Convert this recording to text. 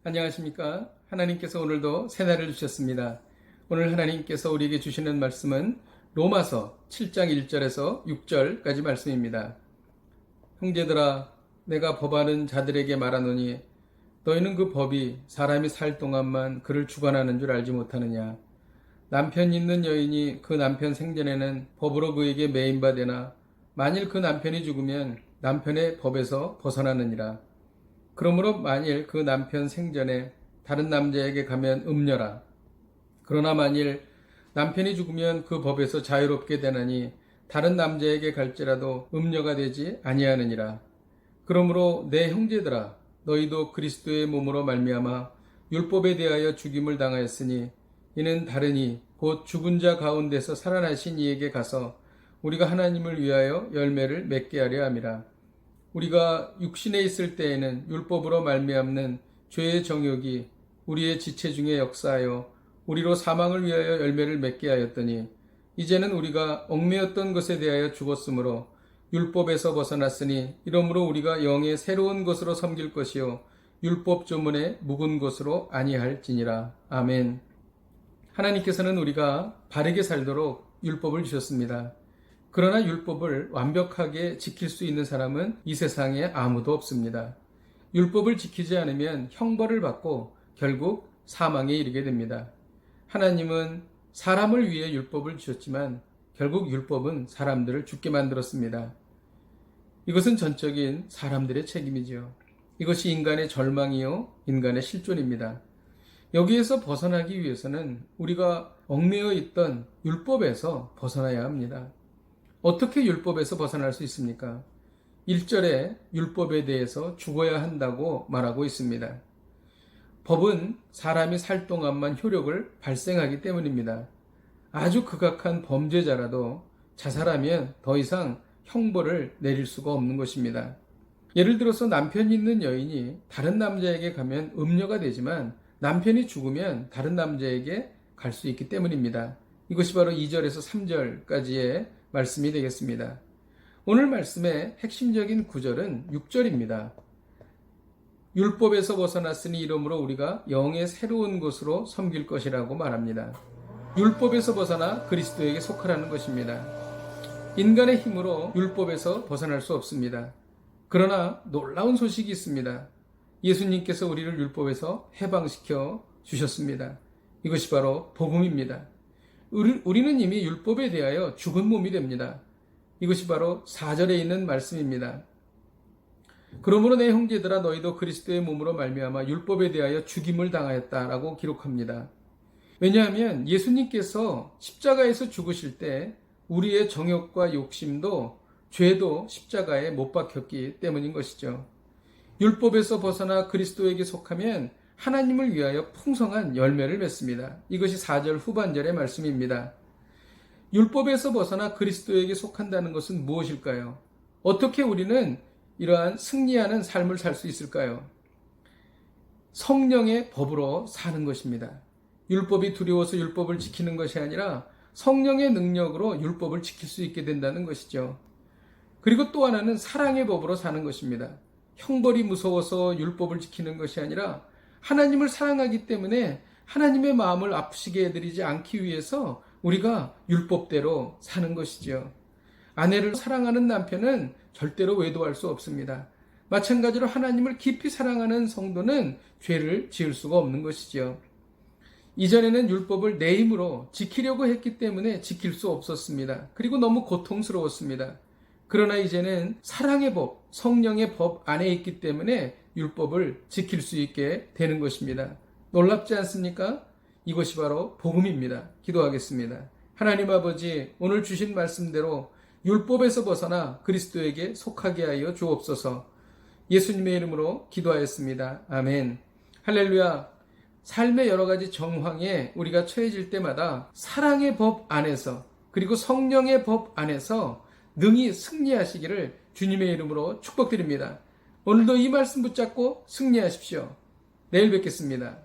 안녕하십니까? 하나님께서 오늘도 새날을 주셨습니다. 오늘 하나님께서 우리에게 주시는 말씀은 로마서 7장 1절에서 6절까지 말씀입니다. 형제들아, 내가 법하는 자들에게 말하노니 너희는 그 법이 사람이 살 동안만 그를 주관하는 줄 알지 못하느냐? 남편 있는 여인이 그 남편 생전에는 법으로 그에게 매인바 되나 만일 그 남편이 죽으면 남편의 법에서 벗어나느니라. 그러므로 만일 그 남편 생전에 다른 남자에게 가면 음녀라. 그러나 만일 남편이 죽으면 그 법에서 자유롭게 되나니 다른 남자에게 갈지라도 음녀가 되지 아니하느니라. 그러므로 내 형제들아, 너희도 그리스도의 몸으로 말미암아 율법에 대하여 죽임을 당하였으니 이는 다르니 곧 죽은 자 가운데서 살아나신 이에게 가서 우리가 하나님을 위하여 열매를 맺게 하려 함이라. 우리가 육신에 있을 때에는 율법으로 말미암는 죄의 정욕이 우리의 지체 중에 역사하여 우리로 사망을 위하여 열매를 맺게 하였더니 이제는 우리가 얽매였던 것에 대하여 죽었으므로 율법에서 벗어났으니 이러므로 우리가 영의 새로운 것으로 섬길 것이요 율법 조문에 묵은 것으로 아니할지니라. 아멘. 하나님께서는 우리가 바르게 살도록 율법을 주셨습니다. 그러나 율법을 완벽하게 지킬 수 있는 사람은 이 세상에 아무도 없습니다. 율법을 지키지 않으면 형벌을 받고 결국 사망에 이르게 됩니다. 하나님은 사람을 위해 율법을 주셨지만 결국 율법은 사람들을 죽게 만들었습니다. 이것은 전적인 사람들의 책임이지요. 이것이 인간의 절망이요, 인간의 실존입니다. 여기에서 벗어나기 위해서는 우리가 얽매여 있던 율법에서 벗어나야 합니다. 어떻게 율법에서 벗어날 수 있습니까? 1절에 율법에 대해서 죽어야 한다고 말하고 있습니다. 법은 사람이 살 동안만 효력을 발생하기 때문입니다. 아주 극악한 범죄자라도 자살하면 더 이상 형벌을 내릴 수가 없는 것입니다. 예를 들어서 남편이 있는 여인이 다른 남자에게 가면 음녀가 되지만 남편이 죽으면 다른 남자에게 갈 수 있기 때문입니다. 이것이 바로 2절에서 3절까지의 말씀이 되겠습니다. 오늘 말씀의 핵심적인 구절은 6절입니다. 율법에서 벗어났으니 이러므로 우리가 영의 새로운 것으로 섬길 것이라고 말합니다. 율법에서 벗어나 그리스도에게 속하라는 것입니다. 인간의 힘으로 율법에서 벗어날 수 없습니다. 그러나 놀라운 소식이 있습니다. 예수님께서 우리를 율법에서 해방시켜 주셨습니다. 이것이 바로 복음입니다. 우리는 이미 율법에 대하여 죽은 몸이 됩니다. 이것이 바로 4절에 있는 말씀입니다. 그러므로 내 형제들아 너희도 그리스도의 몸으로 말미암아 율법에 대하여 죽임을 당하였다라고 기록합니다. 왜냐하면 예수님께서 십자가에서 죽으실 때 우리의 정욕과 욕심도 죄도 십자가에 못 박혔기 때문인 것이죠. 율법에서 벗어나 그리스도에게 속하면 하나님을 위하여 풍성한 열매를 맺습니다. 이것이 4절 후반절의 말씀입니다. 율법에서 벗어나 그리스도에게 속한다는 것은 무엇일까요? 어떻게 우리는 이러한 승리하는 삶을 살 수 있을까요? 성령의 법으로 사는 것입니다. 율법이 두려워서 율법을 지키는 것이 아니라 성령의 능력으로 율법을 지킬 수 있게 된다는 것이죠. 그리고 또 하나는 사랑의 법으로 사는 것입니다. 형벌이 무서워서 율법을 지키는 것이 아니라 하나님을 사랑하기 때문에 하나님의 마음을 아프시게 해드리지 않기 위해서 우리가 율법대로 사는 것이죠. 아내를 사랑하는 남편은 절대로 외도할 수 없습니다. 마찬가지로 하나님을 깊이 사랑하는 성도는 죄를 지을 수가 없는 것이죠. 이전에는 율법을 내 힘으로 지키려고 했기 때문에 지킬 수 없었습니다. 그리고 너무 고통스러웠습니다. 그러나 이제는 사랑의 법, 성령의 법 안에 있기 때문에 율법을 지킬 수 있게 되는 것입니다. 놀랍지 않습니까? 이것이 바로 복음입니다. 기도하겠습니다. 하나님 아버지, 오늘 주신 말씀대로 율법에서 벗어나 그리스도에게 속하게 하여 주옵소서. 예수님의 이름으로 기도하였습니다. 아멘. 할렐루야. 삶의 여러 가지 정황에 우리가 처해질 때마다 사랑의 법 안에서 그리고 성령의 법 안에서 능히 승리하시기를 주님의 이름으로 축복드립니다. 오늘도 이 말씀 붙잡고 승리하십시오. 내일 뵙겠습니다.